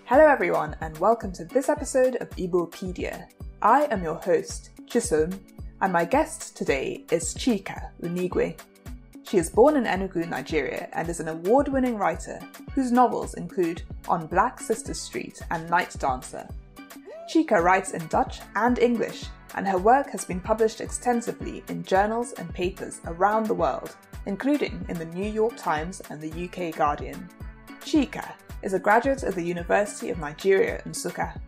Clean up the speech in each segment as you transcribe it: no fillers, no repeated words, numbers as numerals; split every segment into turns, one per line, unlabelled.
Hello everyone and welcome to this episode of Igbopedia. I am your host, Chika, and my guest today is Chika Unigwe. She is born in Enugu, Nigeria and is an award-winning writer whose novels include On Black Sister Street and Night Dancer. Chika writes in Dutch and English, and her work has been published extensively in journals and papers around the world, including in the New York Times and the UK Guardian. Chika is a graduate of the University of Nigeria, Nsukka.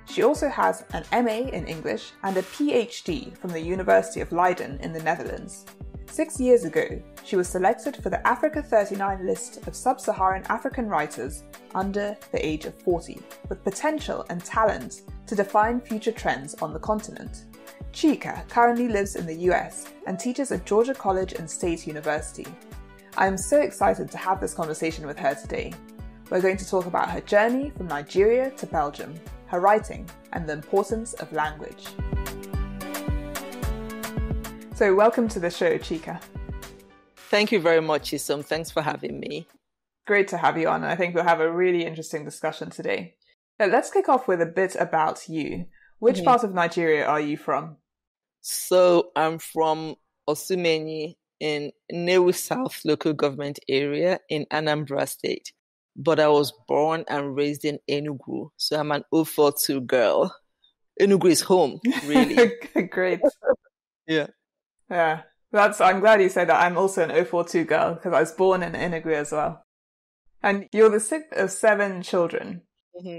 She also has an MA in English and a PhD from the University of Leiden in the Netherlands. 6 years ago, she was selected for the Africa 39 list of sub-Saharan African writers under the age of 40, with potential and talent to define future trends on the continent. Chika currently lives in the US and teaches at Georgia College and State University. I am so excited to have this conversation with her today. We're going to talk about her journey from Nigeria to Belgium, her writing, and the importance of language. So welcome to the show, Chika.
Thank you very much, Isom. Thanks for having me.
Great to have you on. I think we'll have a really interesting discussion today. Now, let's kick off with a bit about you. Which part of Nigeria are you from?
So I'm from Osumeni in Nnewi South local government area in Anambra State. But I was born and raised in Enugu, so I'm an 042 girl. Enugu is home, really.
Great.
Yeah.
Yeah. I'm glad you said that. I'm also an 042 girl because I was born in Unigwe as well. And you're the sixth of 7 children.
Mm-hmm.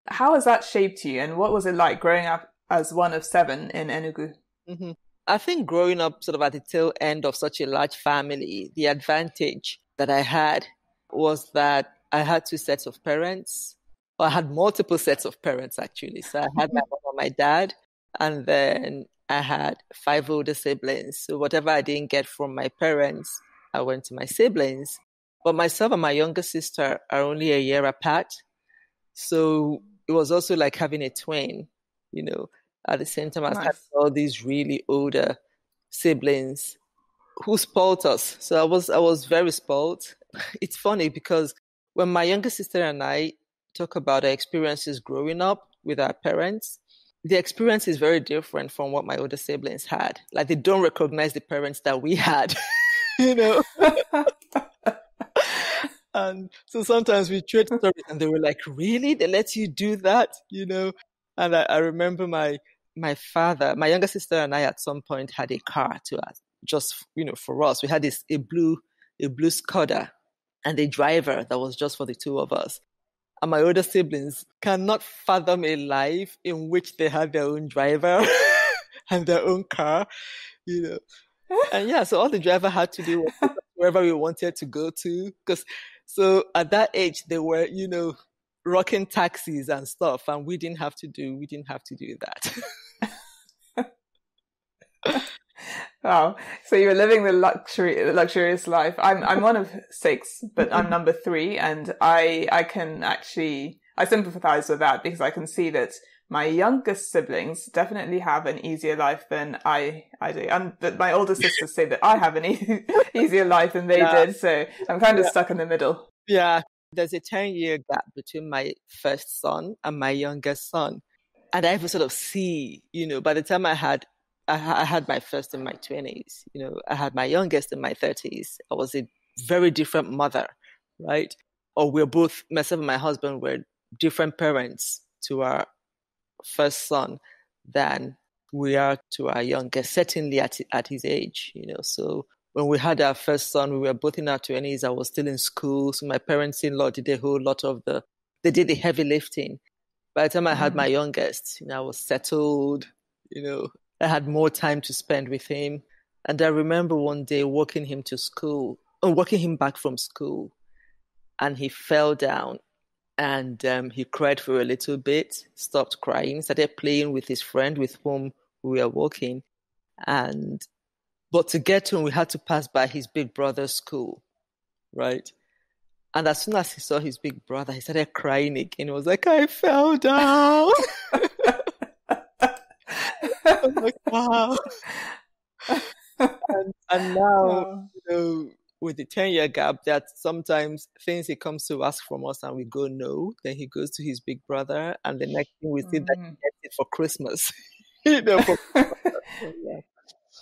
How has that shaped you, and what was it like growing up as one of 7 in Enugu?
Mm-hmm. I think growing up sort of at the tail end of such a large family, the advantage that I had was that I had 2 sets of parents. Well, I had multiple sets of parents, actually. So I had my mom and my dad, and then I had 5 older siblings. So whatever I didn't get from my parents, I went to my siblings. But myself and my younger sister are only a year apart. So it was also like having a twin, at the same time as having all these really older siblings who spoiled us. So I was very spoiled. It's funny because when my younger sister and I talk about our experiences growing up with our parents, the experience is very different from what my older siblings had. Like, they don't recognize the parents that we had, And so sometimes we trade stories and they were like, really? They let you do that? And I remember my father, my younger sister and I at some point had a car to us, just, for us. We had a blue Skoda and a driver that was just for the 2 of us. And my older siblings cannot fathom a life in which they had their own driver and their own car, And yeah, so all the driver had to do was wherever we wanted to go to. So at that age, they were, rocking taxis and stuff, and we didn't have to do that.
Wow. So you were living the luxurious life. I'm one of 6, but I'm number 3, and I can actually, I sympathize with that because I can see that my youngest siblings definitely have an easier life than I do. And that my older sisters say that I have an easier life than they did. So I'm kind of stuck in the middle.
Yeah. There's a 10-year gap between my first son and my youngest son. And I even sort of see, by the time I had my first in my 20s, I had my youngest in my 30s. I was a very different mother, right? Or we're both, myself and my husband, were different parents to our first son than we are to our youngest, certainly at his age, So when we had our first son, we were both in our 20s. I was still in school. So my parents-in-law did a whole lot they did the heavy lifting. By the time I had my youngest, I was settled, I had more time to spend with him. And I remember one day walking him back from school, and he fell down and he cried for a little bit, stopped crying, started playing with his friend with whom we were walking. But to get to him, we had to pass by his big brother's school, right? And as soon as he saw his big brother, he started crying again. He was like, I fell down. I was like, wow. And now, with the 10-year gap that sometimes things he comes to ask from us and we go no, then he goes to his big brother, and the next thing we see that he gets it for Christmas. For yeah.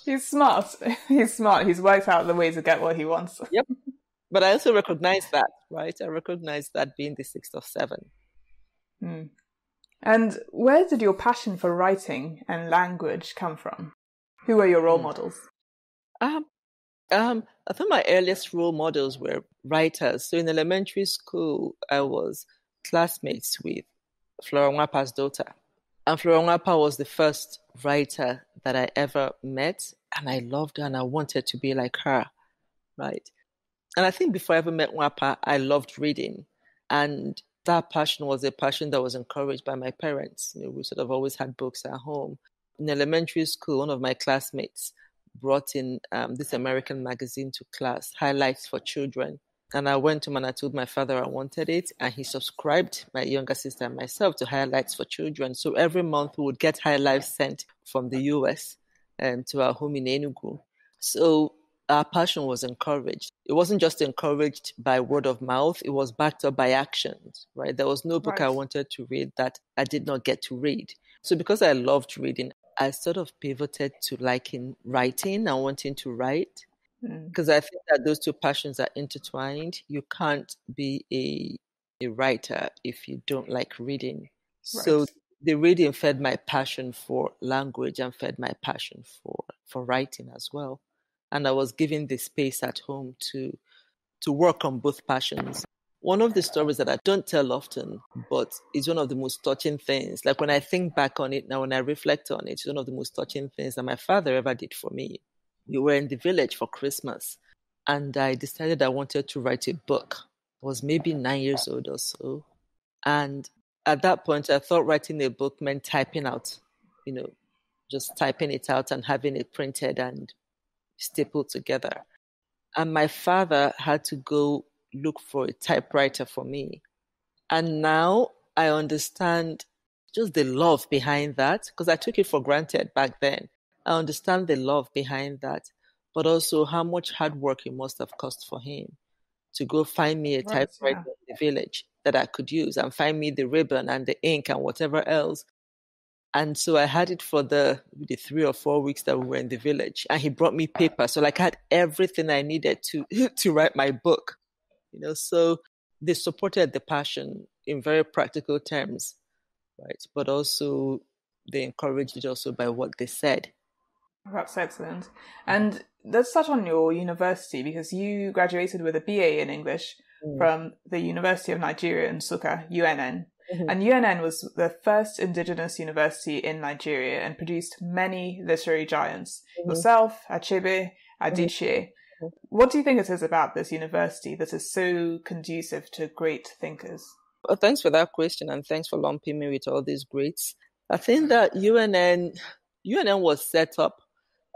He's smart. He's smart. He's worked out the way to get what he wants.
Yep. But I also recognize that, right? I recognize that being the sixth of seven.
And where did your passion for writing and language come from? Who were your role models?
I think my earliest role models were writers. So in elementary school, I was classmates with Flora Nwapa's daughter. And Flora Nwapa was the first writer that I ever met. And I loved her and I wanted to be like her, right? And I think before I ever met Nwapa, I loved reading. And that passion was a passion that was encouraged by my parents. We sort of always had books at home. In elementary school, one of my classmates brought in this American magazine to class, Highlights for Children. And I went to him and I told my father I wanted it. And he subscribed my younger sister and myself to Highlights for Children. So every month we would get highlights sent from the US to our home in Enugu. So our passion was encouraged. It wasn't just encouraged by word of mouth, it was backed up by actions, right? There was no book I wanted to read that I did not get to read. So because I loved reading, I sort of pivoted to liking writing and wanting to write. Because I think that those two passions are intertwined. You can't be a writer if you don't like reading. Right. So the reading fed my passion for language and fed my passion for writing as well. And I was given the space at home to work on both passions. One of the stories that I don't tell often, but it's one of the most touching things. Like when I think back on it now, when I reflect on it, it's one of the most touching things that my father ever did for me. We were in the village for Christmas, and I decided I wanted to write a book. I was maybe 9 years old or so. And at that point, I thought writing a book meant typing out, just typing it out and having it printed and stapled together. And my father had to go look for a typewriter for me. And now I understand just the love behind that, because I took it for granted back then. I understand the love behind that, but also how much hard work it must have cost for him to go find me a typewriter in the village that I could use and find me the ribbon and the ink and whatever else. And so I had it for the 3 or 4 weeks that we were in the village. And he brought me paper. So I had everything I needed to write my book. So they supported the passion in very practical terms, right? But also they encouraged it also by what they said.
That's excellent. And let's touch on your university, because you graduated with a BA in English from the University of Nigeria in Nsukka, UNN. And UNN was the first indigenous university in Nigeria and produced many literary giants. Yourself, Achebe, Adichie. What do you think it is about this university that is so conducive to great thinkers?
Well, thanks for that question, and thanks for lumping me with all these greats. I think that UNN was set up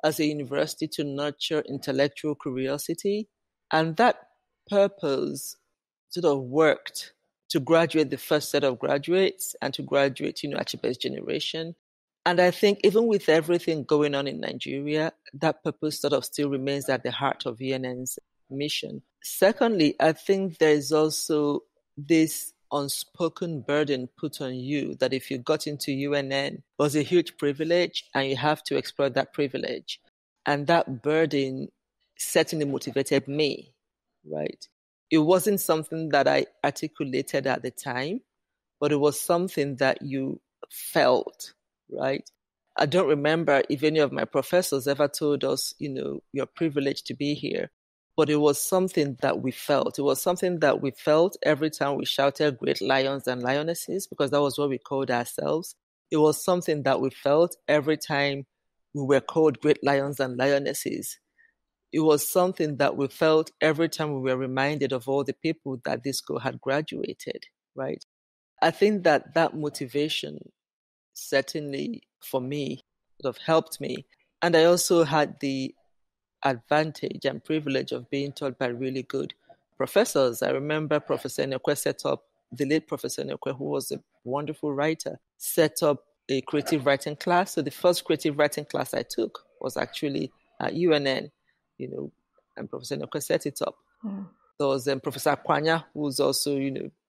as a university to nurture intellectual curiosity, and that purpose sort of worked to graduate the first set of graduates and to graduate, Achibe's generation. And I think even with everything going on in Nigeria, that purpose sort of still remains at the heart of UNN's mission. Secondly, I think there's also this unspoken burden put on you that if you got into UNN was a huge privilege and you have to exploit that privilege. And that burden certainly motivated me, right? It wasn't something that I articulated at the time, but it was something that you felt, right? I don't remember if any of my professors ever told us, you're privileged to be here, but it was something that we felt. It was something that we felt every time we shouted great lions and lionesses, because that was what we called ourselves. It was something that we felt every time we were called great lions and lionesses. It was something that we felt every time we were reminded of all the people that this school had graduated, right? I think that motivation certainly for me sort of helped me. And I also had the advantage and privilege of being taught by really good professors. I remember Professor Nekwe set up, the late Professor Nekwe, who was a wonderful writer, set up a creative writing class. So the first creative writing class I took was actually at UNN. and Professor Noko set it up. There was Professor Kwanya, who's also,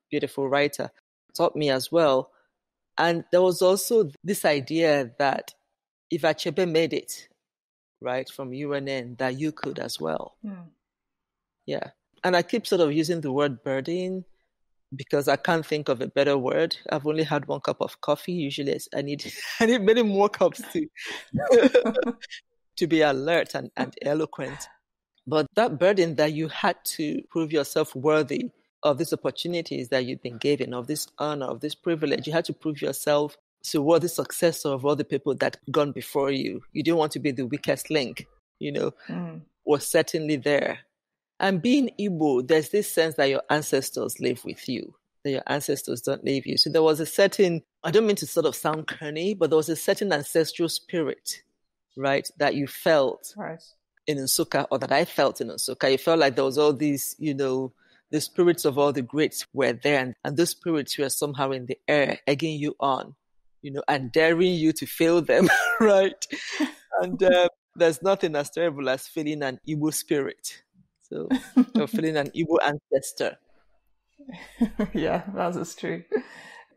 beautiful writer, taught me as well. And there was also this idea that if Achebe made it, right, from UNN, that you could as well. Yeah. And I keep sort of using the word burden because I can't think of a better word. I've only had 1 cup of coffee. Usually I need many more cups to be alert and eloquent. But that burden that you had to prove yourself worthy of these opportunities that you've been given, of this honor, of this privilege, you had to prove yourself to worthy successor of all the people that gone before you. You didn't want to be the weakest link, was certainly there. And being Igbo, there's this sense that your ancestors live with you, that your ancestors don't leave you. So there was a certain, I don't mean to sort of sound corny, but there was a certain ancestral spirit, right, that you felt in Nsukka, or that I felt in Nsukka. You felt like there was all these, the spirits of all the greats were there, and those spirits were somehow in the air, egging you on, and daring you to fail them, right? And there's nothing as terrible as feeling an Igbo spirit. So, or feeling an Igbo ancestor.
Yeah, that's true.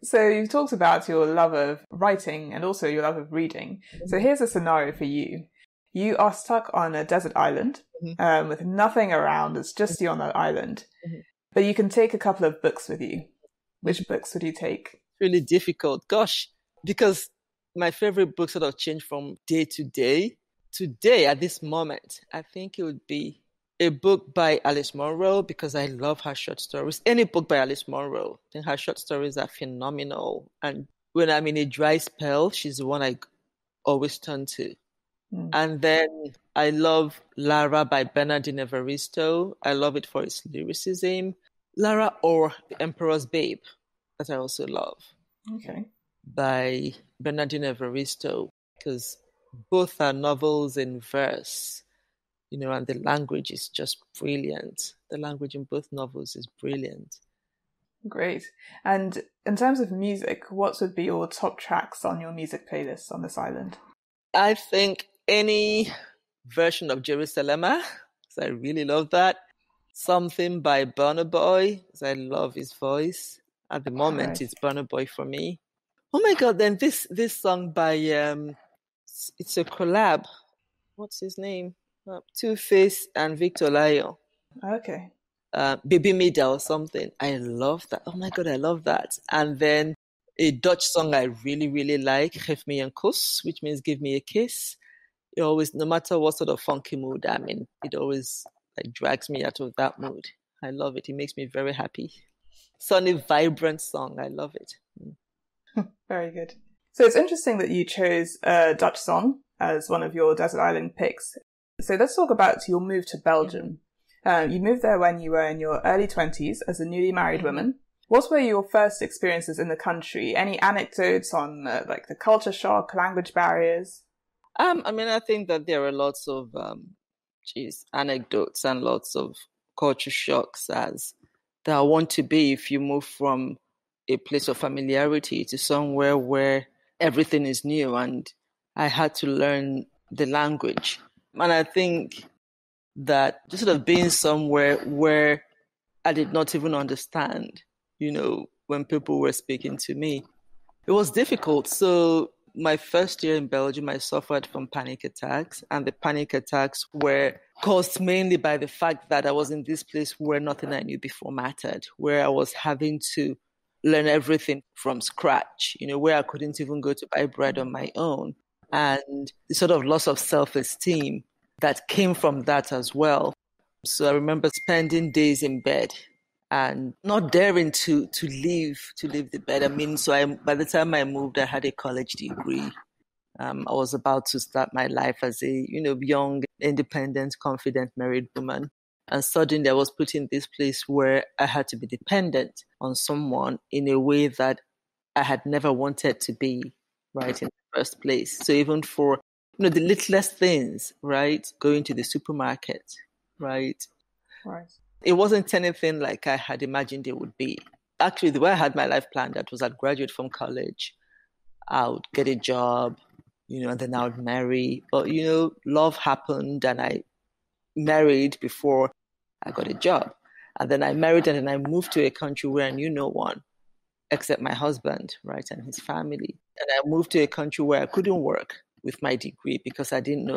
So you've talked about your love of writing and also your love of reading. So here's a scenario for you. You are stuck on a desert island with nothing around. It's just you on that island. But you can take a couple of books with you. Which books would you take?
Really difficult. Gosh, because my favorite books sort of change from day to day. Today, at this moment, I think it would be a book by Alice Munro, because I love her short stories. Any book by Alice Munro, I think her short stories are phenomenal. And when I'm in a dry spell, she's the one I always turn to. And then I love Lara by Bernardine Evaristo. I love it for its lyricism. Lara, or The Emperor's Babe, that I also love.
Okay.
By Bernardine Evaristo, because both are novels in verse. And the language is just brilliant. The language in both novels is brilliant.
Great. And in terms of music, what would be your top tracks on your music playlist on this island?
I think any version of Jerusalema, because I really love that. Something by Burna Boy, because I love his voice. At the moment, It's Burna Boy for me. Oh my God, then this song by, it's a collab. What's his name? Two-Face and Victor Lyon.
Okay.
Baby Mida or something. I love that. Oh my God, I love that. And then a Dutch song I really, really like, Geef me een kus, which means give me a kiss. It always, no matter what sort of funky mood I'm in, it always drags me out of that mood. I love it. It makes me very happy. Sunny, vibrant song. I love it.
Very good. So it's interesting that you chose a Dutch song as one of your desert island picks. So let's talk about your move to Belgium. You moved there when you were in your early 20s as a newly married woman. What were your first experiences in the country? Any anecdotes on the culture shock, language barriers?
I think that there are lots of anecdotes and lots of culture shocks, as there want to be if you move from a place of familiarity to somewhere where everything is new, and I had to learn the language. And I think that just sort of being somewhere where I did not even understand, when people were speaking to me, it was difficult. So my first year in Belgium, I suffered from panic attacks, and the panic attacks were caused mainly by the fact that I was in this place where nothing I knew before mattered, where I was having to learn everything from scratch, where I couldn't even go to buy bread on my own. And the sort of loss of self-esteem that came from that as well. So I remember spending days in bed and not daring to leave the bed. By the time I moved, I had a college degree. I was about to start my life as a, young, independent, confident, married woman. And suddenly I was put in this place where I had to be dependent on someone in a way that I had never wanted to be, right, in the first place. So even for, the littlest things, right, going to the supermarket, right?
Right.
It wasn't anything like I had imagined it would be. Actually, the way I had my life planned out was I'd graduate from college, I would get a job, and then I would marry. But, love happened, and I married before I got a job. And then I married and then I moved to a country where I knew no one except my husband, right, and his family. And I moved to a country where I couldn't work with my degree because I didn't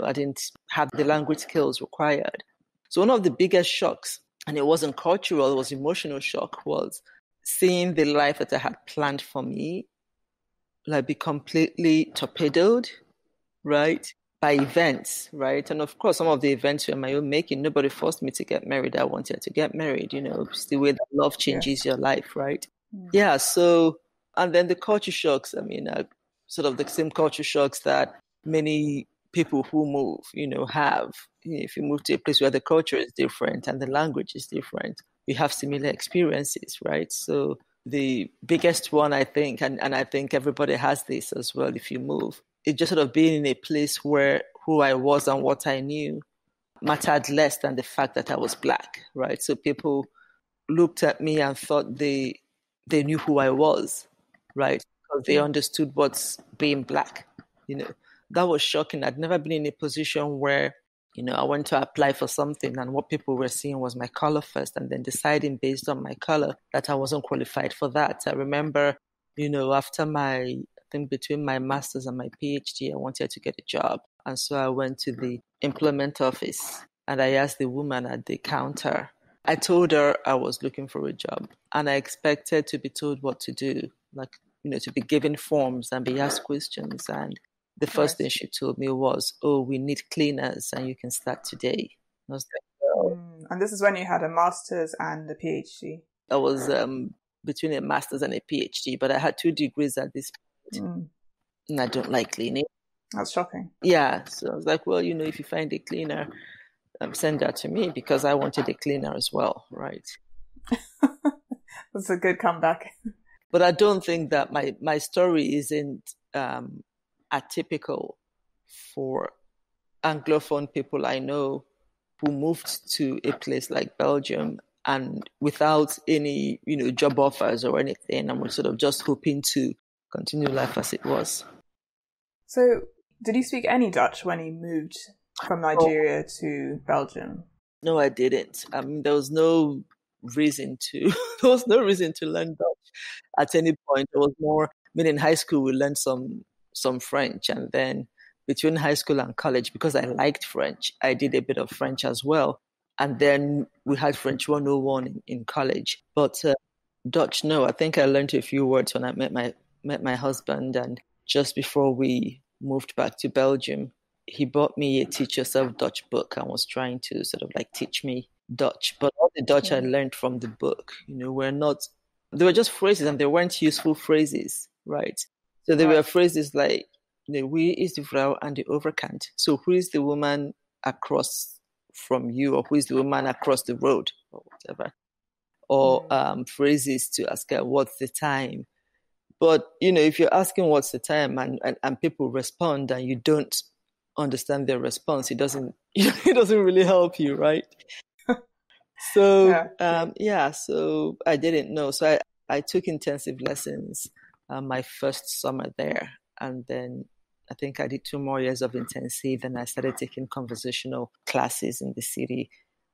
have the language skills required. So one of the biggest shocks, and it wasn't cultural, it was emotional shock, was seeing the life that I had planned for me like be completely torpedoed, right, by events, right? And of course, some of the events were my own making. Nobody forced me to get married. I wanted to get married, it's the way that love changes your life, right? Yeah, so, and then the culture shocks, sort of the same culture shocks that many people who move, have. If you move to a place where the culture is different and the language is different, we have similar experiences, right? So the biggest one, I think, and I think everybody has this as well if you move, it's just sort of being in a place where who I was and what I knew mattered less than the fact that I was Black, right? So people looked at me and thought they knew who I was, right? Because they understood what's being Black, That was shocking. I'd never been in a position where, I went to apply for something and what people were seeing was my color first and then deciding based on my color that I wasn't qualified for that. I remember, after I think between my master's and my PhD, I wanted to get a job. And so I went to the employment office and I asked the woman at the counter. I told her I was looking for a job and I expected to be told what to do, to be given forms and be asked questions. And the first thing she told me was, "Oh, we need cleaners and you can start today." I was like, "Oh."
And this is when you had a master's and a PhD?
I was between a master's and a PhD, but I had 2 degrees at this point. And I don't like cleaning.
That's shocking.
Yeah. So I was like, well, if you find a cleaner, send that to me because I wanted a cleaner as well, right?
That's a good comeback.
But I don't think that my story isn't atypical for Anglophone people I know who moved to a place like Belgium and without any, job offers or anything, and were sort of just hoping to continue life as it was.
So, did you speak any Dutch when you moved from Nigeria to Belgium?
No, I didn't. There was no reason to. There was no reason to learn Dutch at any point. It was more. In high school we learned some French, and then between high school and college, because I liked French, I did a bit of French as well. And then we had French 101 in college. But Dutch, no. I think I learned a few words when I met my husband, and just before we moved back to Belgium, he bought me a Teach Yourself Dutch book and was trying to sort of teach me Dutch. But all the Dutch I learned from the book, they were just phrases and they weren't useful phrases, right? So there were phrases like, wie is de vrouw aan de overkant? So who is the woman across from you, or who is the woman across the road, or whatever? Or phrases to ask her, what's the time? But, if you're asking what's the time and people respond and you don't understand their response, it doesn't really help you, right? So, so I didn't know. So I took intensive lessons my first summer there. And then I think I did 2 more years of intensive, and I started taking conversational classes in the city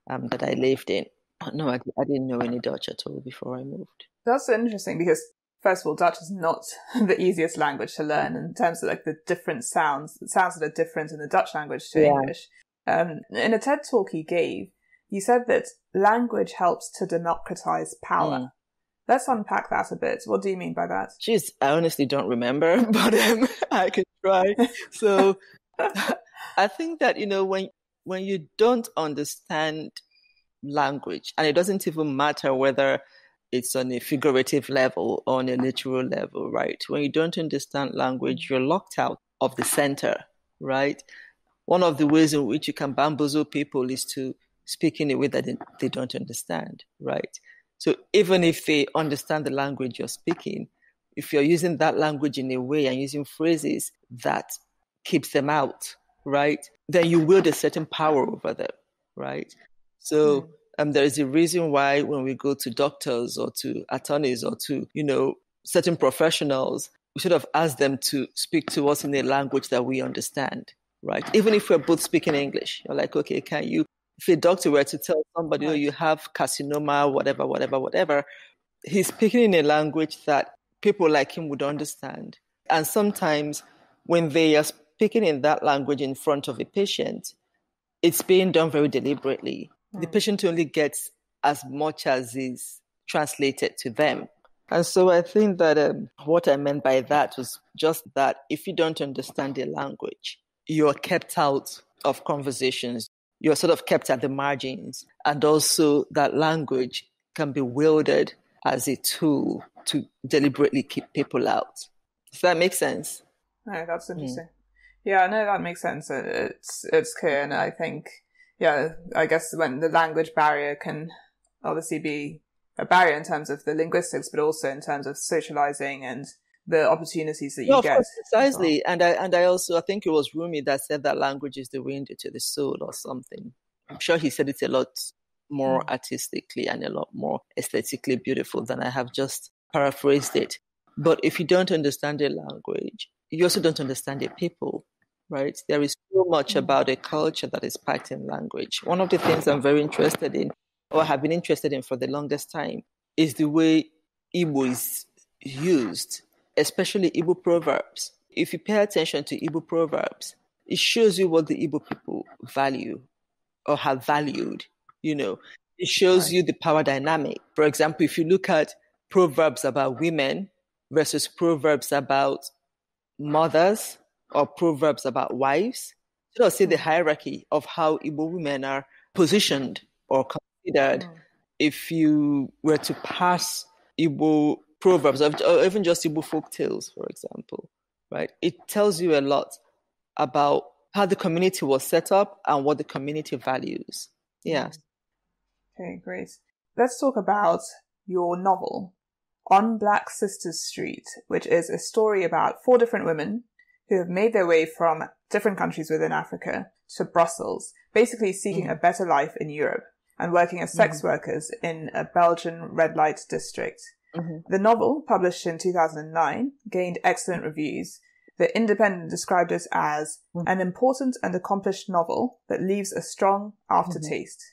that I lived in. No, I didn't know any Dutch at all before I moved.
That's interesting because, first of all, Dutch is not the easiest language to learn in terms of the different sounds. The sounds that are different in the Dutch language to English. In a TED talk you gave, you said that language helps to democratize power. Let's unpack that a bit. What do you mean by that?
Jeez, I honestly don't remember, but I can try. So I think that, when you don't understand language, and it doesn't even matter whether it's on a figurative level or on a literal level, right? When you don't understand language, you're locked out of the center, right? One of the ways in which you can bamboozle people is to speak in a way that they don't understand, right? So even if they understand the language you're speaking, if you're using that language in a way and using phrases that keeps them out, right, then you wield a certain power over them, right? So there is a reason why when we go to doctors or to attorneys or to, certain professionals, we should have asked them to speak to us in a language that we understand, right? Even if we're both speaking English, you're like, okay, can you if a doctor were to tell somebody, oh,
Right.
you have carcinoma, whatever, whatever, whatever, he's speaking in a language that people like him would understand. And sometimes when they are speaking in that language in front of a patient, it's being done very deliberately. The patient only gets as much as is translated to them. And so I think that what I meant by that was just that if you don't understand the language, you're kept out of conversations. You're sort of kept at the margins. And also that language can be wielded as a tool to deliberately keep people out. Does that make sense?
No, that's interesting. Yeah, no, that makes sense. It's clear, and I think, yeah, I guess when the language barrier can obviously be a barrier in terms of the linguistics, but also in terms of socializing and the opportunities that you get.
Of course, precisely. Well. And I also, I think it was Rumi that said that language is the window to the soul or something. I'm sure he said it a lot more artistically and a lot more aesthetically beautiful than I have just paraphrased it. But if you don't understand a language, you also don't understand the people, right? There is so much about a culture that is packed in language. One of the things I'm very interested in, or have been interested in for the longest time, is the way Igbo is used, especially Igbo proverbs. If you pay attention to Igbo proverbs, it shows you what the Igbo people value or have valued, you know. It shows you the power dynamic. For example, if you look at proverbs about women versus proverbs about mothers or proverbs about wives, you know, see the hierarchy of how Igbo women are positioned or considered. If you were to pass Igbo proverbs or even just Igbo folk tales, for example, right? It tells you a lot about how the community was set up and what the community values. Yeah.
Okay, great. Let's talk about your novel, On Black Sisters Street, which is a story about 4 different women who have made their way from different countries within Africa to Brussels, basically seeking a better life in Europe and working as sex workers in a Belgian red light district. The novel, published in 2009, gained excellent reviews. The Independent described it as an important and accomplished novel that leaves a strong aftertaste.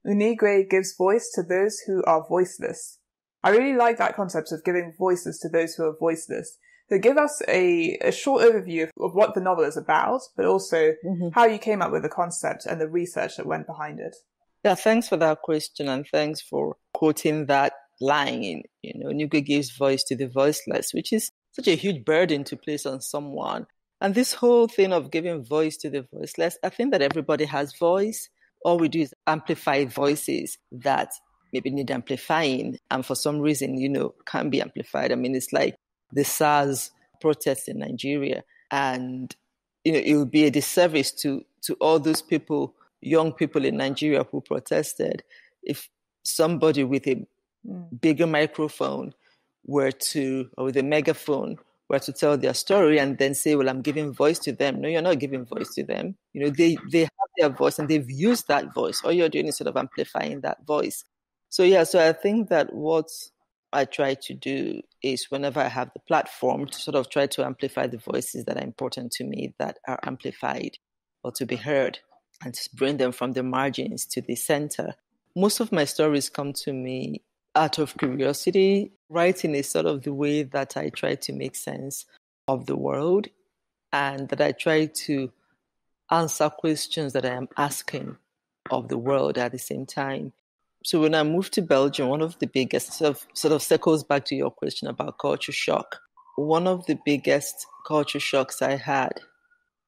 Unigwe gives voice to those who are voiceless. I really like that concept of giving voices to those who are voiceless. So give us a short overview of what the novel is about, but also how you came up with the concept and the research that went behind it.
Yeah, thanks for that question, and thanks for quoting that line. You know, Unigwe gives voice to the voiceless, which is such a huge burden to place on someone. And this whole thing of giving voice to the voiceless, I think that everybody has voice. All we do is amplify voices that maybe need amplifying, and for some reason, you know, can't be amplified. I mean, it's like the SARS protests in Nigeria, and you know, it would be a disservice to all those people, young people in Nigeria who protested, if somebody with a bigger microphone were to, or with a megaphone, were to tell their story and then say, well, I'm giving voice to them. No, you're not giving voice to them. You know, they have their voice and they've used that voice. All you're doing is sort of amplifying that voice. So yeah, so I think that what I try to do is whenever I have the platform to sort of try to amplify the voices that are important to me, that are amplified or to be heard, and to bring them from the margins to the center. Most of my stories come to me out of curiosity. Writing is sort of the way that I try to make sense of the world, and that I try to answer questions that I am asking of the world at the same time. So when I moved to Belgium, one of the biggest, sort of circles back to your question about culture shock. One of the biggest culture shocks I had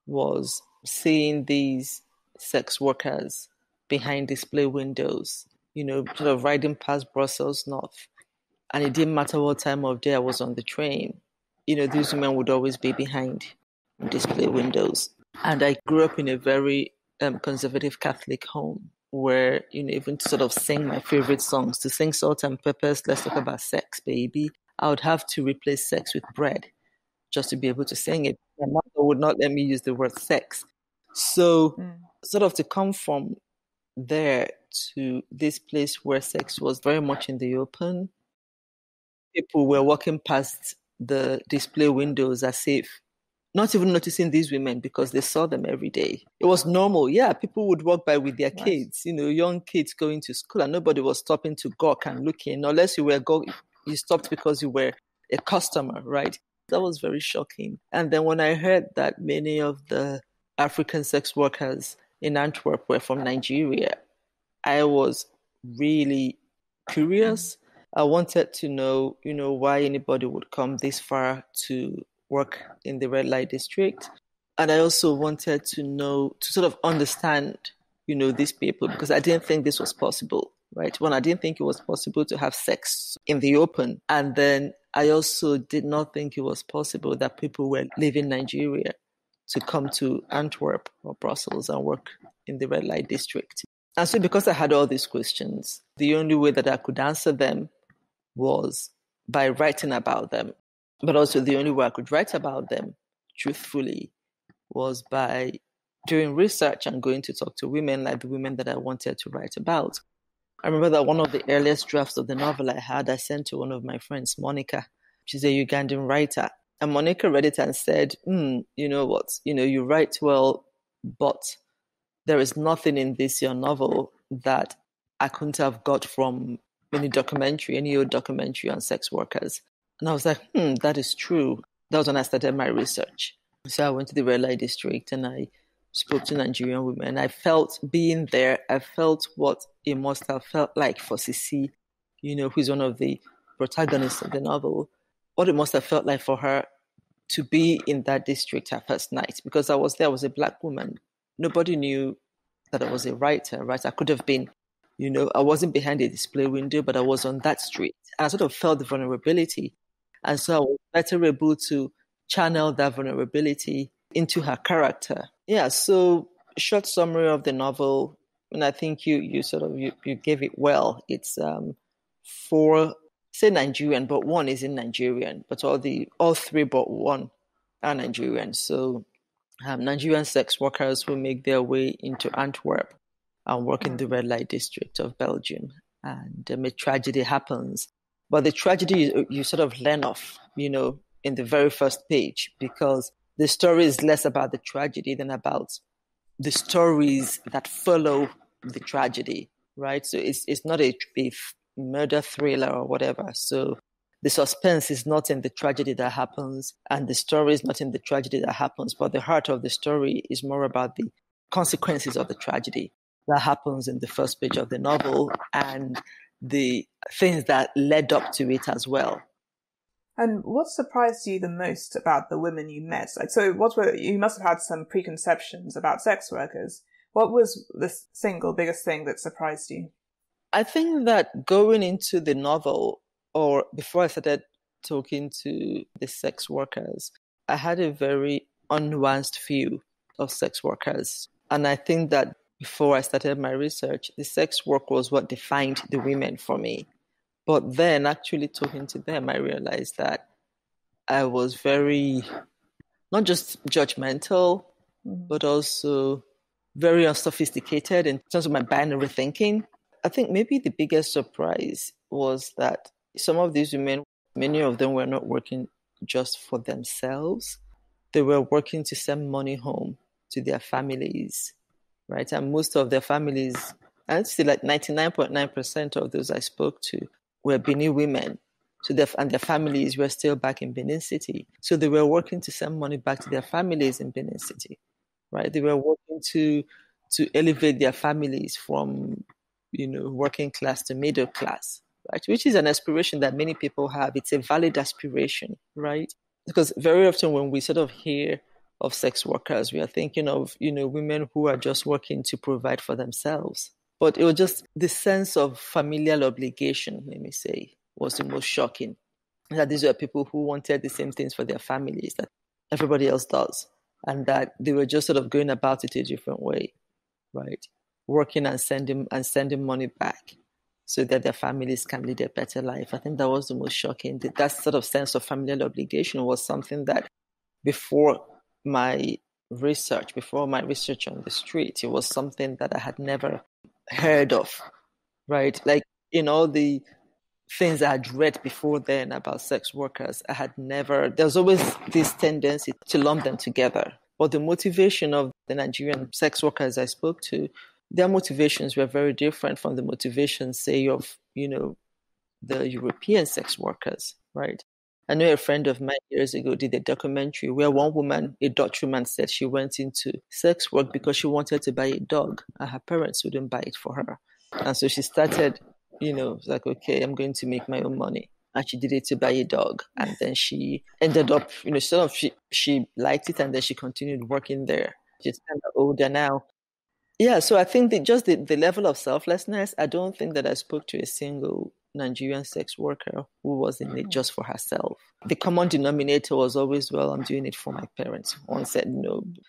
was seeing these sex workers behind display windows, you know, sort of riding past Brussels North. And it didn't matter what time of day I was on the train. You know, these women would always be behind display windows. And I grew up in a very conservative Catholic home where, you know, even to sort of sing my favorite songs, to sing Salt and Peppers, Let's Talk About Sex, Baby, I would have to replace sex with bread just to be able to sing it. My mother would not let me use the word sex. So sort of to come from there to this place where sex was very much in the open, people were walking past the display windows as if not even noticing these women because they saw them every day. It was normal. Yeah, people would walk by with their kids, young kids going to school, and nobody was stopping to gawk and looking, unless you stopped because you were a customer, right? That was very shocking. And then when I heard that many of the African sex workers in Antwerp were from Nigeria, I was really curious. I wanted to know, why anybody would come this far to work in the red light district. And I also wanted to know, to sort of understand, these people, because I didn't think this was possible, right? When I didn't think it was possible to have sex in the open. And then I also did not think it was possible that people were leaving Nigeria to come to Antwerp or Brussels and work in the red light district. And so because I had all these questions, the only way that I could answer them was by writing about them. But also the only way I could write about them truthfully was by doing research and going to talk to women like the women that I wanted to write about. I remember that one of the earliest drafts of the novel I sent to one of my friends, Monica. She's a Ugandan writer. And Monica read it and said, you know what, you write well, but there is nothing in this your novel that I couldn't have got from any old documentary on sex workers. And I was like, that is true. That was when I started my research. So I went to the red light district and I spoke to Nigerian women. I felt being there, I felt what it must have felt like for Sisi, who's one of the protagonists of the novel, what it must have felt like for her to be in that district her first night. Because I was there, I was a Black woman. Nobody knew that I was a writer, right? I could have been, I wasn't behind a display window, but I was on that street. And I sort of felt the vulnerability. And so I was better able to channel that vulnerability into her character. Yeah, so short summary of the novel, and I think you gave it well. It's 4, say Nigerian, but 1 isn't Nigerian, but all 3 but 1 are Nigerian. So Nigerian sex workers who make their way into Antwerp and work in the red light district of Belgium. And a tragedy happens. But the tragedy you sort of learn off, in the very first page, because the story is less about the tragedy than about the stories that follow the tragedy, right? So it's not a murder thriller or whatever. So the suspense is not in the tragedy that happens, and the story is not in the tragedy that happens, but the heart of the story is more about the consequences of the tragedy that happens in the first page of the novel and the things that led up to it as well.
And what surprised you the most about the women you met? You must have had some preconceptions about sex workers. What was the single biggest thing that surprised you?
I think that going into the novel, or before I started talking to the sex workers, I had a very unnuanced view of sex workers. And I think that before I started my research, the sex work was what defined the women for me. But then actually talking to them, I realized that I was very, not just judgmental, but also very unsophisticated in terms of my binary thinking. I think maybe the biggest surprise was that some of these women, many of them were not working just for themselves. They were working to send money home to their families, right? And most of their families, I'd say like 99.9% of those I spoke to were Benin women. So their families were still back in Benin City. So they were working to send money back to their families in Benin City, right? They were working to elevate their families from, working class to middle class, right? Which is an aspiration that many people have. It's a valid aspiration, right? Because very often when we sort of hear of sex workers, we are thinking of, women who are just working to provide for themselves. But it was just the sense of familial obligation, let me say, was the most shocking. That these were people who wanted the same things for their families that everybody else does. And that they were just sort of going about it a different way, right? Working and sending money back so that their families can lead a better life. I think that was the most shocking. That sort of sense of familial obligation was something that before my research on the street, it was something that I had never heard of, right? Like in all the things I had read before then about sex workers, there's always this tendency to lump them together. But the motivation of the Nigerian sex workers I spoke to, their motivations were very different from the motivations, say, of, the European sex workers, right? I know a friend of mine years ago did a documentary where one woman, a Dutch woman, said she went into sex work because she wanted to buy a dog and her parents wouldn't buy it for her. And so she started, like, okay, I'm going to make my own money. And she did it to buy a dog. And then she ended up, she liked it and then she continued working there. She's kind of older now. Yeah, so I think the level of selflessness, I don't think that I spoke to a single Nigerian sex worker who was in it just for herself. The common denominator was always, well, I'm doing it for my parents. One said,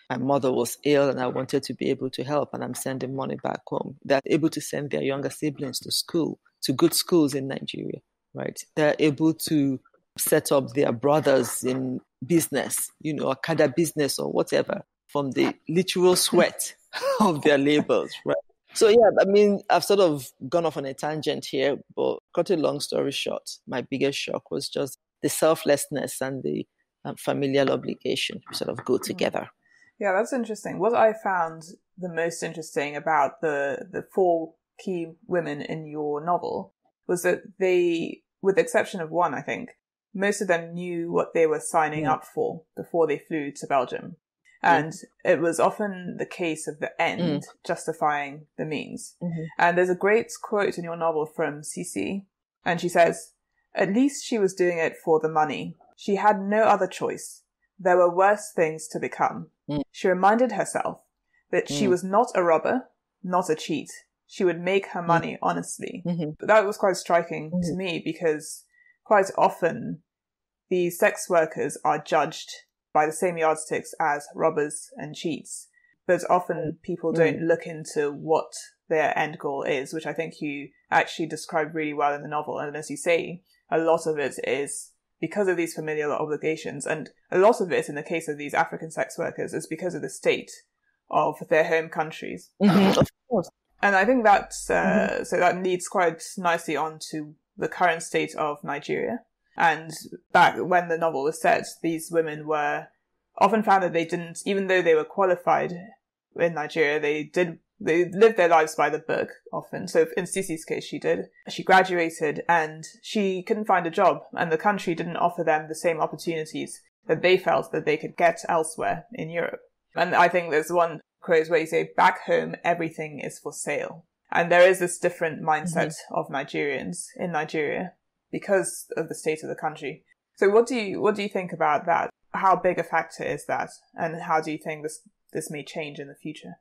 my mother was ill and I wanted to be able to help and I'm sending money back home. They're able to send their younger siblings to school, to good schools in Nigeria, right? They're able to set up their brothers in business, Okada business or whatever, from the literal sweat of their labors, right? So, yeah, I mean, I've sort of gone off on a tangent here, but cut a long story short, my biggest shock was just the selflessness and the familial obligation sort of go together.
Yeah, that's interesting. What I found the most interesting about the four key women in your novel was that they, with the exception of one, I think, most of them knew what they were signing up for before they flew to Belgium. And it was often the case of the end justifying the means. Mm-hmm. And there's a great quote in your novel from Cece, and she says, "At least she was doing it for the money. She had no other choice. There were worse things to become." She reminded herself that she was not a robber, not a cheat. She would make her money honestly. But that was quite striking to me because quite often these sex workers are judged by the same yardsticks as robbers and cheats. But often people don't look into what their end goal is, which I think you actually describe really well in the novel. And as you say, a lot of it is because of these familial obligations. And a lot of it, in the case of these African sex workers, is because of the state of their home countries.
Of course.
And I think that, so that leads quite nicely on to the current state of Nigeria. And back when the novel was set, these women were often found that they didn't, even though they were qualified in Nigeria, they lived their lives by the book often. So in Cece's case, she did. She graduated and she couldn't find a job, and the country didn't offer them the same opportunities that they felt that they could get elsewhere in Europe. And I think there's one quote where you say, "Back home, everything is for sale." And there is this different mindset of Nigerians in Nigeria because of the state of the country. So what do you think about that? How big a factor is that? And how do you think this may change in the future?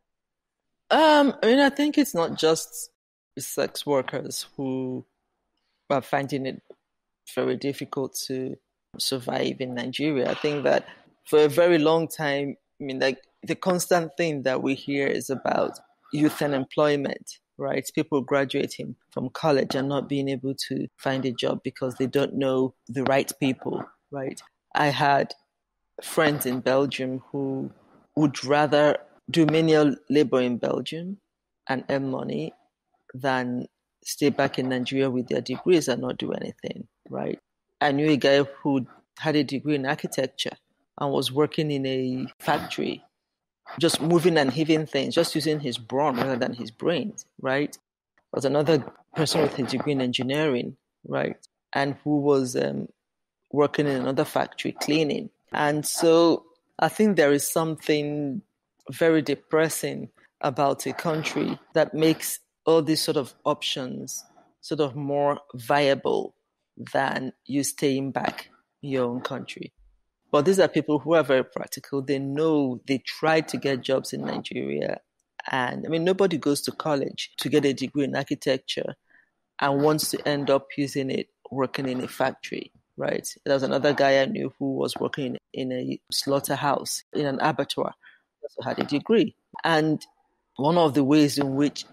I think it's not just sex workers who are finding it very difficult to survive in Nigeria. I think that for a very long time, the constant thing that we hear is about youth unemployment, right? People graduating from college and not being able to find a job because they don't know the right people, right? I had friends in Belgium who would rather do manual labor in Belgium and earn money than stay back in Nigeria with their degrees and not do anything, right? I knew a guy who had a degree in architecture and was working in a factory, just moving and heaving things, just using his brawn rather than his brains, right? There was another person with a degree in engineering, right? And who was working in another factory, cleaning. And so I think there is something very depressing about a country that makes all these sort of options sort of more viable than you staying back in your own country. But these are people who are very practical. They know, they tried to get jobs in Nigeria. And nobody goes to college to get a degree in architecture and wants to end up using it working in a factory, right? There was another guy I knew who was working in a slaughterhouse, in an abattoir. He also had a degree. And one of the ways in which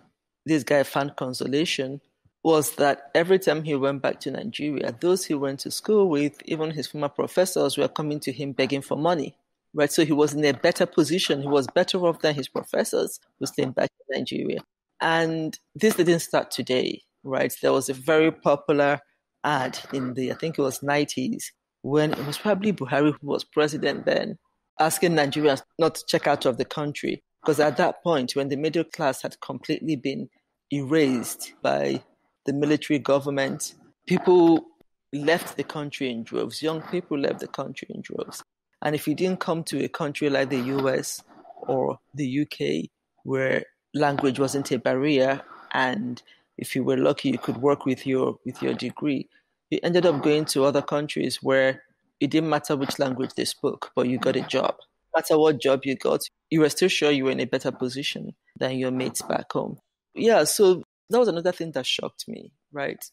this guy found consolation was that every time he went back to Nigeria, those he went to school with, even his former professors, were coming to him begging for money, right? So he was in a better position. He was better off than his professors who stayed back in Nigeria. And this didn't start today, right? There was a very popular ad in the, I think it was 90s, when it was probably Buhari who was president then, asking Nigerians not to check out of the country. Because at that point, when the middle class had completely been erased by the military government, people left the country in droves. Young people left the country in droves. And if you didn't come to a country like the US or the UK, where language wasn't a barrier, and if you were lucky, you could work with your degree, you ended up going to other countries where it didn't matter which language they spoke, but you got a job. No matter what job you got, you were still sure you were in a better position than your mates back home. Yeah, so that was another thing that shocked me, right?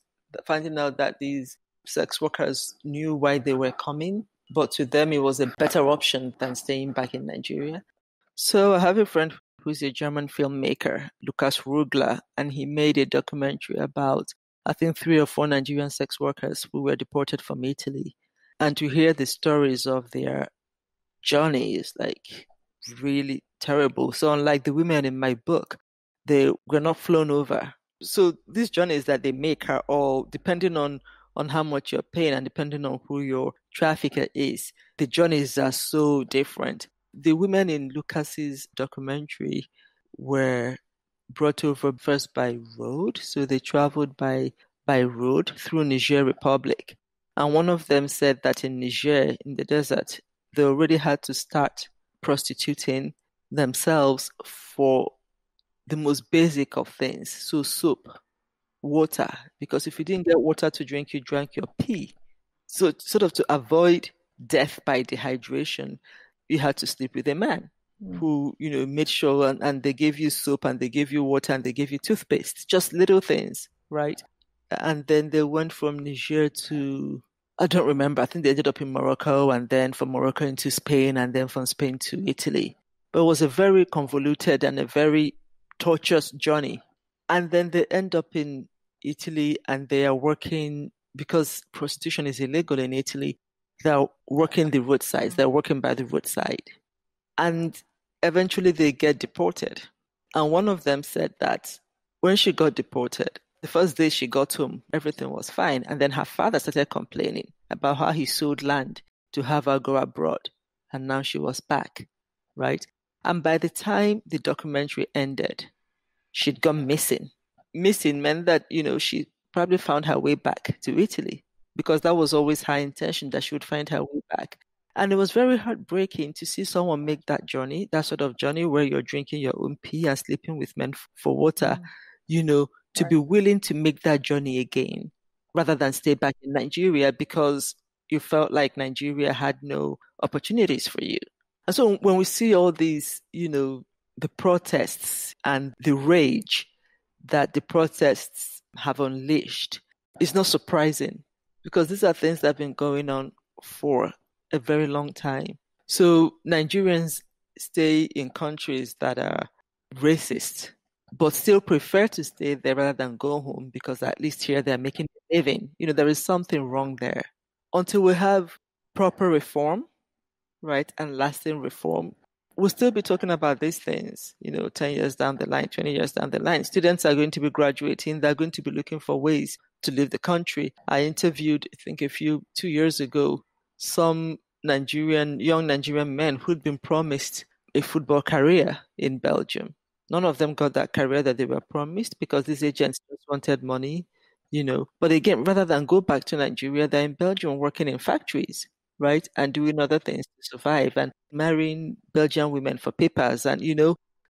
Finding out that these sex workers knew why they were coming, but to them it was a better option than staying back in Nigeria. So I have a friend who's a German filmmaker, Lukas Rugler, and he made a documentary about, I think, 3 or 4 Nigerian sex workers who were deported from Italy. And to hear the stories of their journey is like really terrible. So unlike the women in my book, they were not flown over. So these journeys that they make are all depending on how much you're paying and depending on who your trafficker is. The journeys are so different. The women in Lucas's documentary were brought over first by road. So they traveled by road through Niger Republic. And one of them said that in Niger, in the desert, they already had to start prostituting themselves for the most basic of things. So soap, water, because if you didn't get water to drink, you drank your pee. So sort of to avoid death by dehydration, you had to sleep with a man who, made sure and they gave you soap and they gave you water and they gave you toothpaste, just little things, right? And then they went from Niger to, I don't remember, I think they ended up in Morocco and then from Morocco into Spain and then from Spain to Italy. But it was a very convoluted and a very torturous journey. And then they end up in Italy and they are working, because prostitution is illegal in Italy, they're working the roadsides, they're working by the roadside. And eventually they get deported. And one of them said that when she got deported, the first day she got home, everything was fine. And then her father started complaining about how he sold land to have her go abroad. And now she was back, right? And by the time the documentary ended, she'd gone missing. Missing meant that, she probably found her way back to Italy because that was always her intention, that she would find her way back. And it was very heartbreaking to see someone make that journey, that sort of journey where you're drinking your own pee and sleeping with men for water, to be willing to make that journey again rather than stay back in Nigeria because you felt like Nigeria had no opportunities for you. And so when we see all these, the protests and the rage that the protests have unleashed, it's not surprising because these are things that have been going on for a very long time. So Nigerians stay in countries that are racist, but still prefer to stay there rather than go home because at least here they're making a living. There is something wrong there. Until we have proper reform, right, and lasting reform, we'll still be talking about these things, 10 years down the line, 20 years down the line. Students are going to be graduating. They're going to be looking for ways to leave the country. I interviewed, I think 2 years ago, some young Nigerian men who'd been promised a football career in Belgium. None of them got that career that they were promised because these agents just wanted money, But again, rather than go back to Nigeria, they're in Belgium working in factories, right? And doing other things to survive and marrying Belgian women for papers and,